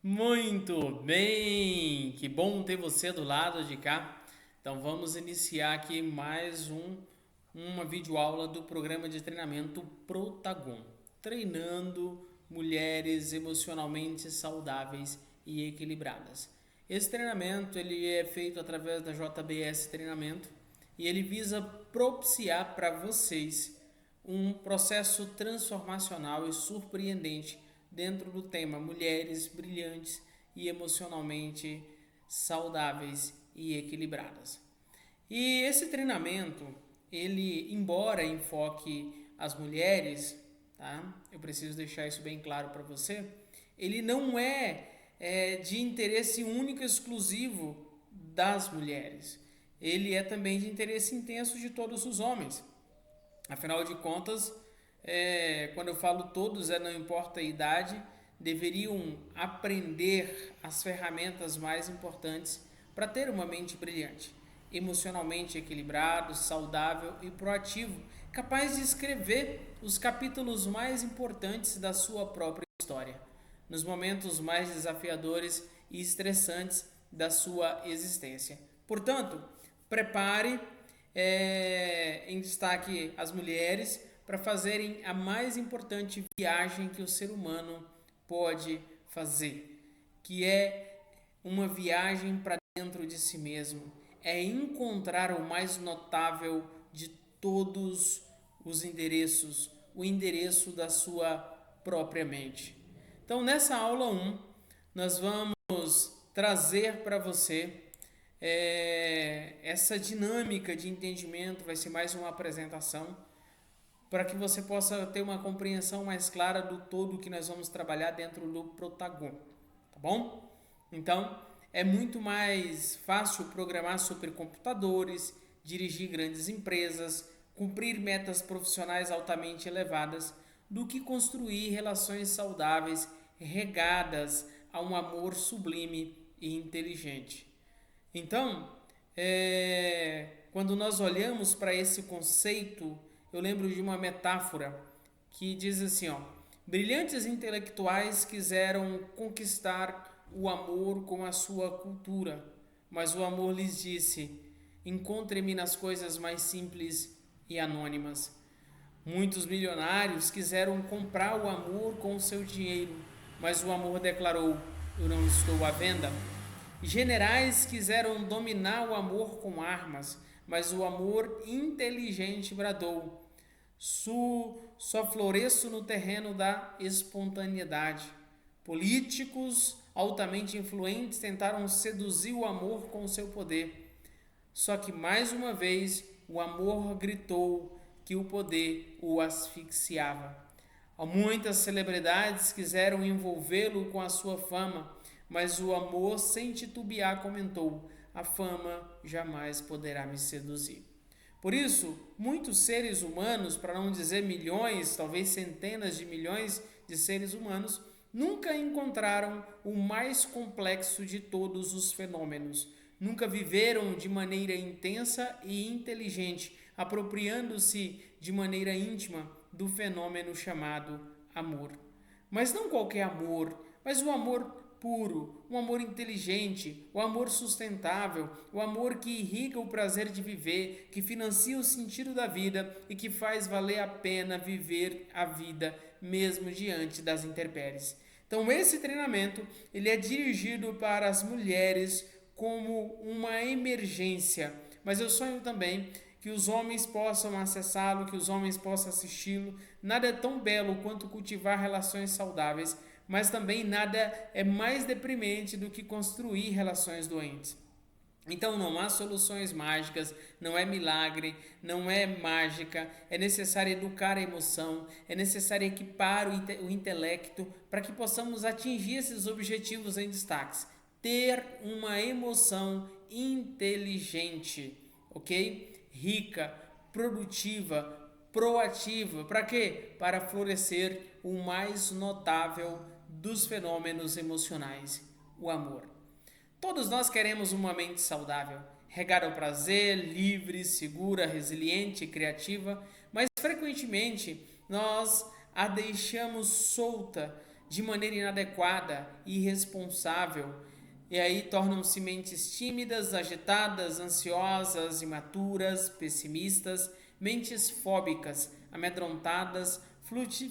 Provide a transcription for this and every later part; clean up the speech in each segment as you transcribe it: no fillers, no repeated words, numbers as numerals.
Muito bem! Que bom ter você do lado de cá. Então vamos iniciar aqui uma videoaula do programa de treinamento Protagon, treinando mulheres emocionalmente saudáveis e equilibradas. Esse treinamento ele é feito através da JBS Treinamento e ele visa propiciar para vocês um processo transformacional e surpreendente dentro do tema mulheres brilhantes e emocionalmente saudáveis e equilibradas. E esse treinamento, ele, embora enfoque as mulheres, tá? Eu preciso deixar isso bem claro para você. Ele não é de interesse único e exclusivo das mulheres. Ele é também de interesse intenso de todos os homens. Afinal de contas, quando eu falo todos, não importa a idade, deveriam aprender as ferramentas mais importantes para ter uma mente brilhante, emocionalmente equilibrado, saudável e proativo, capaz de escrever os capítulos mais importantes da sua própria história, nos momentos mais desafiadores e estressantes da sua existência. Portanto, prepare em destaque as mulheres para fazerem a mais importante viagem que o ser humano pode fazer, que é uma viagem para dentro de si mesmo, é encontrar o mais notável de todos os endereços, o endereço da sua própria mente. Então, nessa aula 1, nós vamos trazer para você essa dinâmica de entendimento. Vai ser mais uma apresentação para que você possa ter uma compreensão mais clara do todo que nós vamos trabalhar dentro do Protagon, tá bom? Então, é muito mais fácil programar supercomputadores, dirigir grandes empresas, cumprir metas profissionais altamente elevadas, do que construir relações saudáveis regadas a um amor sublime e inteligente. Então, quando nós olhamos para esse conceito, eu lembro de uma metáfora que diz assim, ó: brilhantes intelectuais quiseram conquistar o amor com a sua cultura, mas o amor lhes disse: encontre-me nas coisas mais simples e anônimas. Muitos milionários quiseram comprar o amor com o seu dinheiro, mas o amor declarou: eu não estou à venda. Generais quiseram dominar o amor com armas, mas o amor inteligente bradou: só floresço no terreno da espontaneidade. Políticos altamente influentes tentaram seduzir o amor com seu poder. Só que mais uma vez o amor gritou que o poder o asfixiava. Muitas celebridades quiseram envolvê-lo com a sua fama, mas o amor, sem titubear, comentou: a fama jamais poderá me seduzir. Por isso, muitos seres humanos, para não dizer milhões, talvez centenas de milhões de seres humanos, nunca encontraram o mais complexo de todos os fenômenos. Nunca viveram de maneira intensa e inteligente, apropriando-se de maneira íntima do fenômeno chamado amor. Mas não qualquer amor, mas o amor puro, um amor inteligente, o amor sustentável, o amor que irriga o prazer de viver, que financia o sentido da vida e que faz valer a pena viver a vida mesmo diante das intempéries. Então esse treinamento ele é dirigido para as mulheres como uma emergência, mas eu sonho também que os homens possam acessá-lo, que os homens possam assisti-lo. Nada é tão belo quanto cultivar relações saudáveis, mas também nada é mais deprimente do que construir relações doentes. Então não há soluções mágicas, não é milagre, não é mágica, é necessário educar a emoção, é necessário equipar o intelecto para que possamos atingir esses objetivos em destaques. Ter uma emoção inteligente, ok? Rica, produtiva, proativa. Para quê? Para florescer o mais notável dos fenômenos emocionais, o amor. Todos nós queremos uma mente saudável, regada ao prazer, livre, segura, resiliente e criativa, mas frequentemente nós a deixamos solta de maneira inadequada e irresponsável, e aí tornam-se mentes tímidas, agitadas, ansiosas, imaturas, pessimistas, mentes fóbicas, amedrontadas,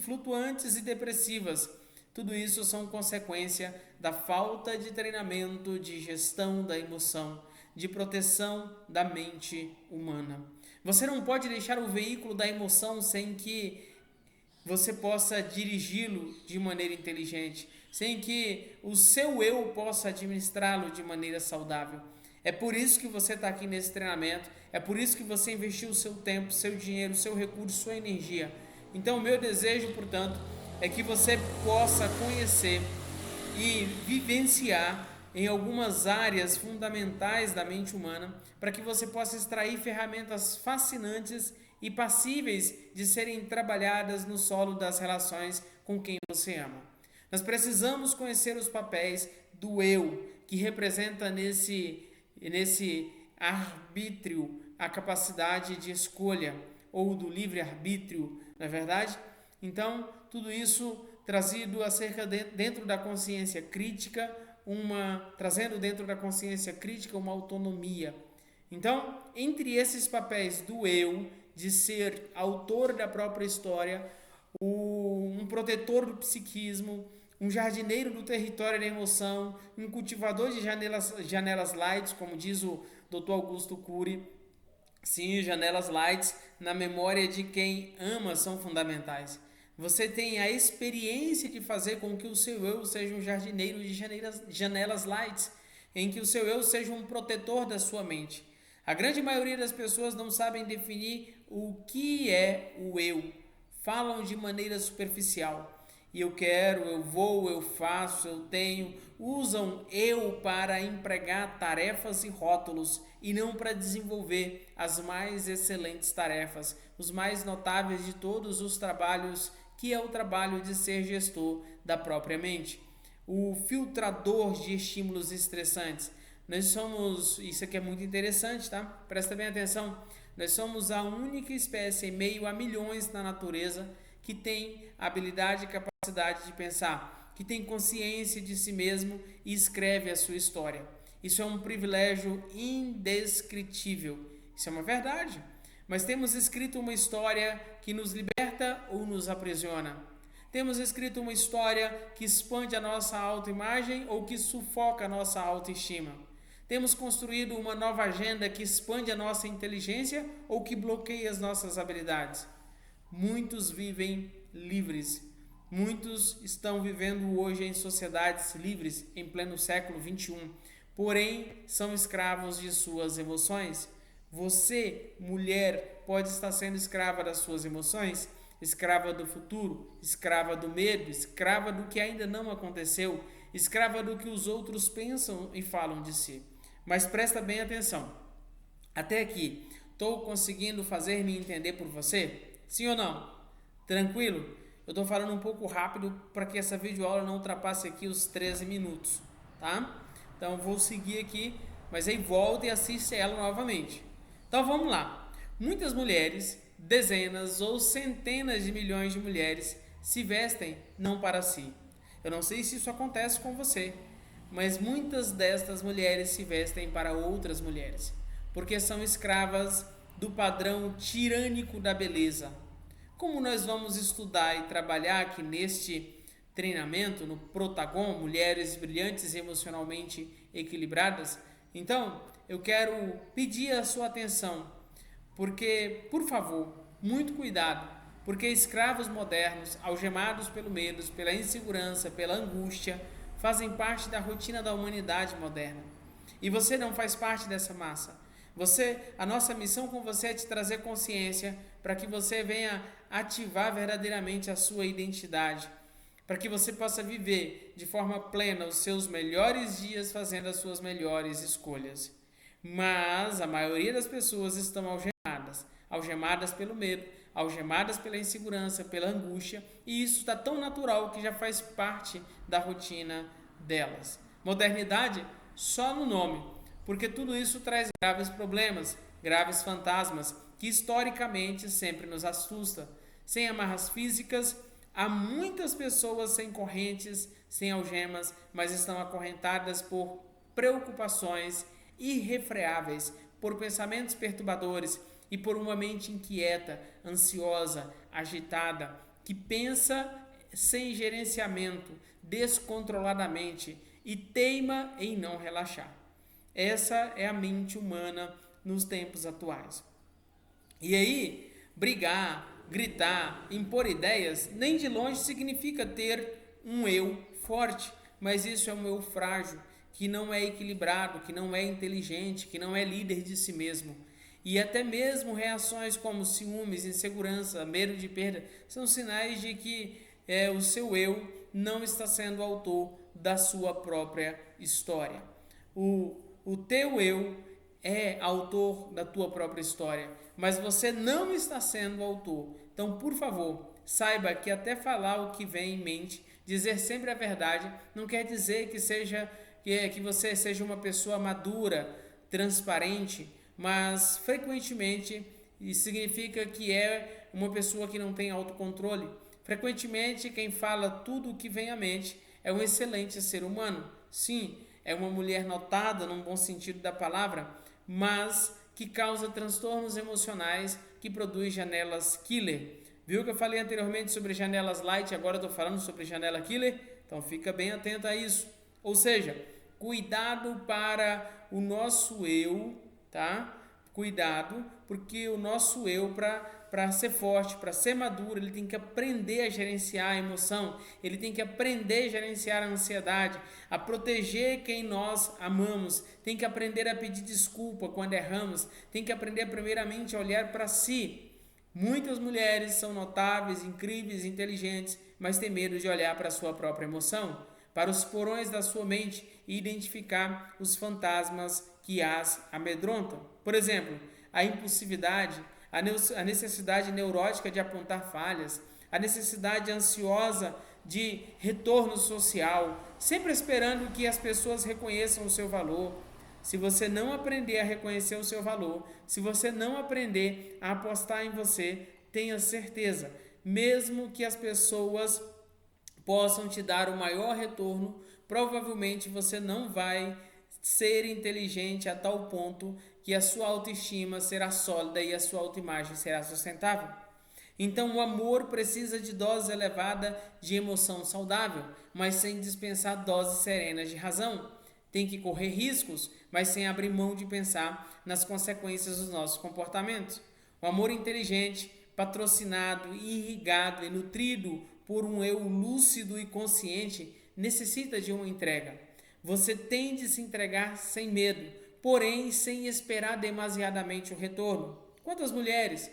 flutuantes e depressivas. Tudo isso são consequência da falta de treinamento de gestão da emoção, de proteção da mente humana. Você não pode deixar o veículo da emoção sem que você possa dirigi-lo de maneira inteligente, sem que o seu eu possa administrá-lo de maneira saudável. É por isso que você está aqui nesse treinamento, é por isso que você investiu o seu tempo, seu dinheiro, seu recurso, sua energia. Então, o meu desejo, portanto, é que você possa conhecer e vivenciar em algumas áreas fundamentais da mente humana, para que você possa extrair ferramentas fascinantes e passíveis de serem trabalhadas no solo das relações com quem você ama. Nós precisamos conhecer os papéis do eu, que representa nesse arbítrio a capacidade de escolha, ou do livre-arbítrio, não é verdade? Então, tudo isso trazido acerca dentro da consciência crítica, trazendo dentro da consciência crítica uma autonomia. Então, entre esses papéis do eu, de ser autor da própria história, um protetor do psiquismo, um jardineiro do território da emoção, um cultivador de janelas light, como diz o Dr. Augusto Cury. Sim, janelas light na memória de quem ama são fundamentais. Você tem a experiência de fazer com que o seu eu seja um jardineiro de janelas light, em que o seu eu seja um protetor da sua mente. A grande maioria das pessoas não sabem definir o que é o eu. Falam de maneira superficial. E eu quero, eu vou, eu faço, eu tenho. Usam eu para empregar tarefas e rótulos e não para desenvolver as mais excelentes tarefas, os mais notáveis de todos os trabalhos, que é o trabalho de ser gestor da própria mente. O filtrador de estímulos estressantes. Nós somos, isso aqui é muito interessante, tá? Presta bem atenção. Nós somos a única espécie em meio a milhões na natureza que tem a habilidade e capacidade de pensar, que tem consciência de si mesmo e escreve a sua história. Isso é um privilégio indescritível. Isso é uma verdade. Mas temos escrito uma história que nos liberta ou nos aprisiona. Temos escrito uma história que expande a nossa autoimagem ou que sufoca a nossa autoestima. Temos construído uma nova agenda que expande a nossa inteligência ou que bloqueia as nossas habilidades. Muitos vivem livres. Muitos estão vivendo hoje em sociedades livres, em pleno século XXI. Porém, são escravos de suas emoções. Você, mulher, pode estar sendo escrava das suas emoções, escrava do futuro, escrava do medo, escrava do que ainda não aconteceu, escrava do que os outros pensam e falam de si. Mas presta bem atenção. Até aqui, estou conseguindo fazer-me entender por você? Sim ou não? Tranquilo? Eu estou falando um pouco rápido para que essa videoaula não ultrapasse aqui os 13 minutos, tá? Então vou seguir aqui, mas aí volta e assiste ela novamente. Então vamos lá. Muitas mulheres, dezenas ou centenas de milhões de mulheres, se vestem não para si. Eu não sei se isso acontece com você, mas muitas destas mulheres se vestem para outras mulheres, porque são escravas do padrão tirânico da beleza. Como nós vamos estudar e trabalhar aqui neste treinamento, no Protagon, Mulheres Brilhantes e Emocionalmente Equilibradas, então eu quero pedir a sua atenção, porque, por favor, muito cuidado, porque escravos modernos, algemados pelo medo, pela insegurança, pela angústia, fazem parte da rotina da humanidade moderna. E você não faz parte dessa massa. A nossa missão com você é te trazer consciência para que você venha ativar verdadeiramente a sua identidade, para que você possa viver de forma plena os seus melhores dias fazendo as suas melhores escolhas. Mas a maioria das pessoas estão algemadas pelo medo, algemadas pela insegurança, pela angústia, e isso está tão natural que já faz parte da rotina delas. Modernidade só no nome, porque tudo isso traz graves problemas, graves fantasmas, que historicamente sempre nos assusta. Sem amarras físicas, Há muitas pessoas sem correntes, sem algemas, mas estão acorrentadas por preocupações irrefreáveis, por pensamentos perturbadores e por uma mente inquieta, ansiosa, agitada, que pensa sem gerenciamento, descontroladamente e teima em não relaxar. Essa é a mente humana nos tempos atuais. E aí, brigar, gritar, impor ideias, nem de longe significa ter um eu forte, mas isso é um eu frágil, que não é equilibrado, que não é inteligente, que não é líder de si mesmo. E até mesmo reações como ciúmes, insegurança, medo de perda, são sinais de que o seu eu não está sendo autor da sua própria história. O teu eu é autor da tua própria história, mas você não está sendo autor. Então, por favor, saiba que até falar o que vem em mente, dizer sempre a verdade, não quer dizer que você seja uma pessoa madura, transparente, mas frequentemente isso significa que é uma pessoa que não tem autocontrole. Frequentemente, quem fala tudo o que vem à mente é um excelente ser humano. Sim, é uma mulher notada num bom sentido da palavra, mas que causa transtornos emocionais, que produz janelas killer. Viu que eu falei anteriormente sobre janelas light, agora eu estou falando sobre janela killer? Então fica bem atento a isso. Ou seja, cuidado para o nosso eu, tá? Cuidado, porque o nosso eu, para ser forte, para ser maduro, ele tem que aprender a gerenciar a emoção, ele tem que aprender a gerenciar a ansiedade, a proteger quem nós amamos, tem que aprender a pedir desculpa quando erramos, tem que aprender primeiramente a olhar para si. Muitas mulheres são notáveis, incríveis, inteligentes, mas têm medo de olhar para a sua própria emoção, para os porões da sua mente e identificar os fantasmas que as amedrontam. Por exemplo, a impulsividade, a necessidade neurótica de apontar falhas, a necessidade ansiosa de retorno social, sempre esperando que as pessoas reconheçam o seu valor. Se você não aprender a reconhecer o seu valor, se você não aprender a apostar em você, tenha certeza, mesmo que as pessoas possam te dar o maior retorno, provavelmente você não vai ser inteligente a tal ponto que a sua autoestima será sólida e a sua autoimagem será sustentável. Então, o amor precisa de dose elevada de emoção saudável, mas sem dispensar doses serenas de razão. Tem que correr riscos, mas sem abrir mão de pensar nas consequências dos nossos comportamentos. O amor inteligente, patrocinado, irrigado e nutrido por um eu lúcido e consciente, necessita de uma entrega. Você tem de se entregar sem medo, porém sem esperar demasiadamente o retorno. Quantas mulheres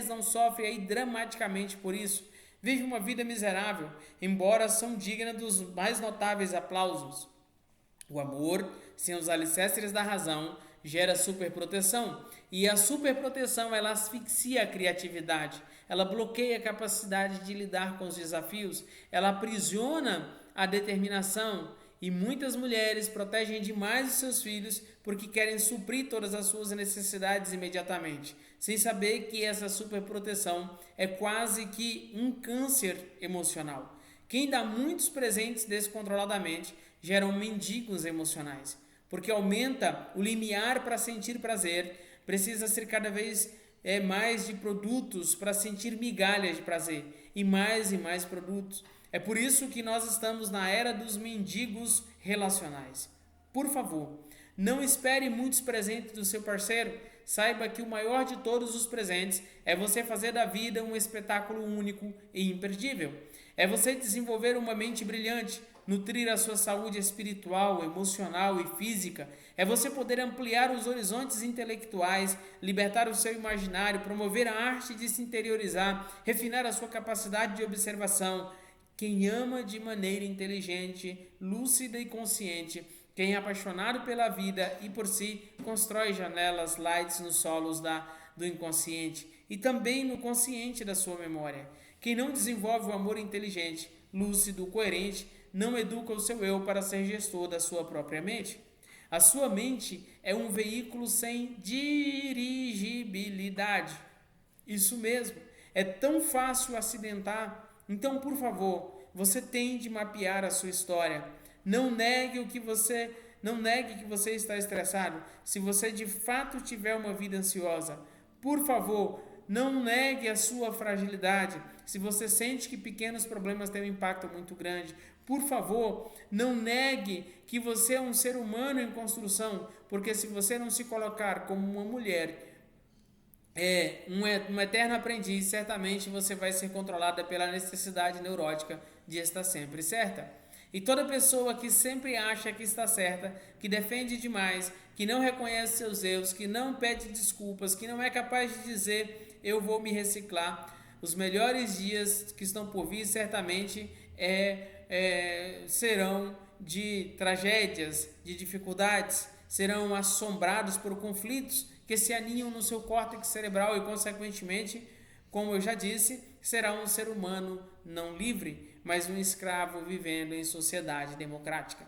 não sofrem aí dramaticamente por isso? Vivem uma vida miserável, embora são dignas dos mais notáveis aplausos. O amor, sem os alicerces da razão, gera superproteção. E a superproteção, ela asfixia a criatividade. Ela bloqueia a capacidade de lidar com os desafios. Ela aprisiona a determinação. E muitas mulheres protegem demais os seus filhos porque querem suprir todas as suas necessidades imediatamente, sem saber que essa superproteção é quase que um câncer emocional. Quem dá muitos presentes descontroladamente geram mendigos emocionais, porque aumenta o limiar para sentir prazer, precisa ser cada vez mais de produtos para sentir migalhas de prazer, e mais produtos. É por isso que nós estamos na era dos mendigos relacionais. Por favor, não espere muitos presentes do seu parceiro. Saiba que o maior de todos os presentes é você fazer da vida um espetáculo único e imperdível. É você desenvolver uma mente brilhante, nutrir a sua saúde espiritual, emocional e física. É você poder ampliar os horizontes intelectuais, libertar o seu imaginário, promover a arte de se interiorizar, refinar a sua capacidade de observação. Quem ama de maneira inteligente, lúcida e consciente, quem é apaixonado pela vida e por si, constrói janelas lights nos solos do inconsciente e também no consciente da sua memória. Quem não desenvolve o amor inteligente, lúcido, coerente, não educa o seu eu para ser gestor da sua própria mente. A sua mente é um veículo sem dirigibilidade. Isso mesmo, é tão fácil acidentar, Então, por favor, você tem de mapear a sua história. Não negue que você está estressado. Se você de fato tiver uma vida ansiosa, por favor, não negue a sua fragilidade. Se você sente que pequenos problemas têm um impacto muito grande, por favor, não negue que você é um ser humano em construção, porque se você não se colocar como uma mulher, um eterno aprendiz, certamente você vai ser controlada pela necessidade neurótica de estar sempre certa. E toda pessoa que sempre acha que está certa, que defende demais, que não reconhece seus erros, que não pede desculpas, que não é capaz de dizer eu vou me reciclar, os melhores dias que estão por vir certamente serão de tragédias, de dificuldades, serão assombrados por conflitos que se aninham no seu córtex cerebral e, consequentemente, como eu já disse, será um ser humano não livre, mas um escravo vivendo em sociedade democrática.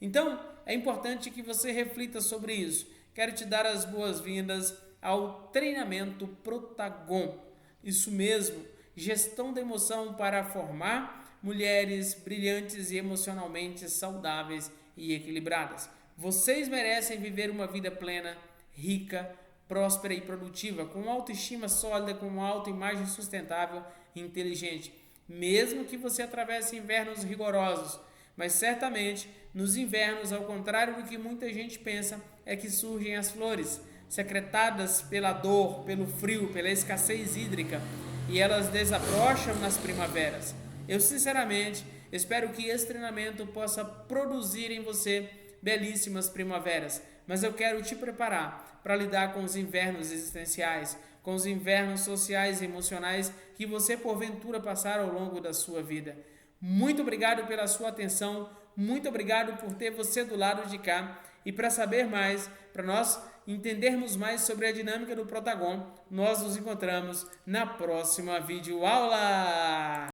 Então, é importante que você reflita sobre isso. Quero te dar as boas-vindas ao treinamento Protagon. Isso mesmo, gestão da emoção para formar mulheres brilhantes e emocionalmente saudáveis e equilibradas. Vocês merecem viver uma vida plena, rica, próspera e produtiva, com autoestima sólida, com uma autoimagem sustentável e inteligente, mesmo que você atravesse invernos rigorosos. Mas certamente, nos invernos, ao contrário do que muita gente pensa, é que surgem as flores, secretadas pela dor, pelo frio, pela escassez hídrica, e elas desabrocham nas primaveras. Eu sinceramente espero que esse treinamento possa produzir em você belíssimas primaveras, mas eu quero te preparar para lidar com os invernos existenciais, com os invernos sociais e emocionais que você porventura passar ao longo da sua vida. Muito obrigado pela sua atenção, muito obrigado por ter você do lado de cá. E para saber mais, para nós entendermos mais sobre a dinâmica do Protagon, nós nos encontramos na próxima videoaula.